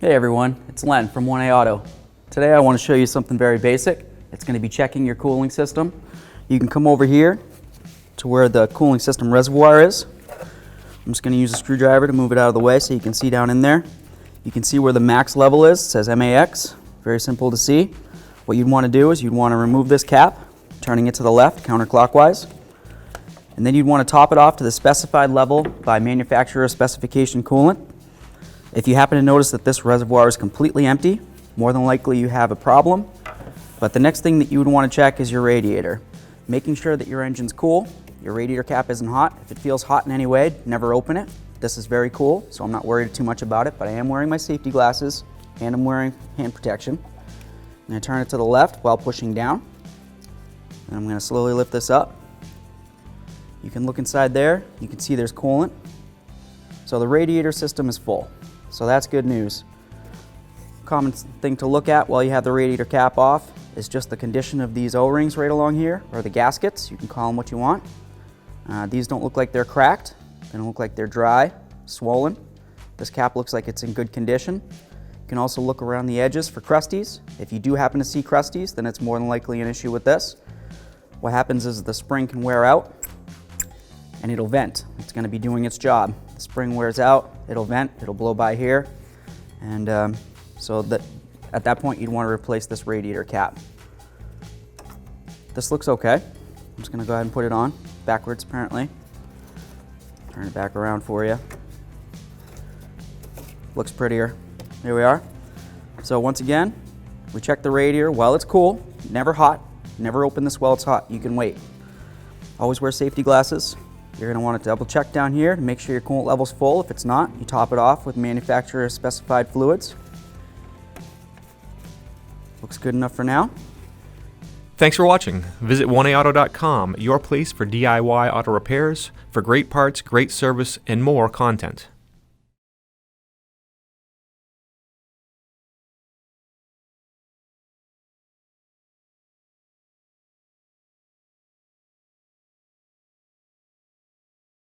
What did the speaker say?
Hey everyone, it's Len from 1A Auto. Today I want to show you something very basic. It's going to be checking your cooling system. You can come over here to where the cooling system reservoir is. I'm just going to use a screwdriver to move it out of the way so you can see down in there. You can see where the max level is. It says MAX. Very simple to see. What you'd want to do is you'd want to remove this cap, turning it to the left counterclockwise. And then you'd want to top it off to the specified level by manufacturer specification coolant. If you happen to notice that this reservoir is completely empty, more than likely you have a problem. But the next thing that you would want to check is your radiator. Making sure that your engine's cool, your radiator cap isn't hot. If it feels hot in any way, never open it. This is very cool, so I'm not worried too much about it, but I am wearing my safety glasses and I'm wearing hand protection. I'm going to turn it to the left while pushing down. And I'm going to slowly lift this up. You can look inside there, you can see there's coolant. So the radiator system is full. So that's good news. Common thing to look at while you have the radiator cap off is just the condition of these O-rings right along here, or the gaskets. You can call them what you want. These don't look like they're cracked. They don't look like they're dry, swollen. This cap looks like it's in good condition. You can also look around the edges for crusties. If you do happen to see crusties, then it's more than likely an issue with this. What happens is the spring can wear out and it'll vent. It's going to be doing its job. The spring wears out, it'll vent, it'll blow by here, and so that at that point you'd want to replace this radiator cap. This looks okay. I'm just going to go ahead and put it on backwards apparently. Turn it back around for you. Looks prettier. Here we are. So once again, we check the radiator while it's cool, never hot. Never open this while it's hot. You can wait. Always wear safety glasses. You're going to want to double check down here to make sure your coolant level's full. If it's not, you top it off with manufacturer specified fluids. Looks good enough for now. Thanks for watching. Visit 1aauto.com, your place for DIY auto repairs, for great parts, great service, and more content.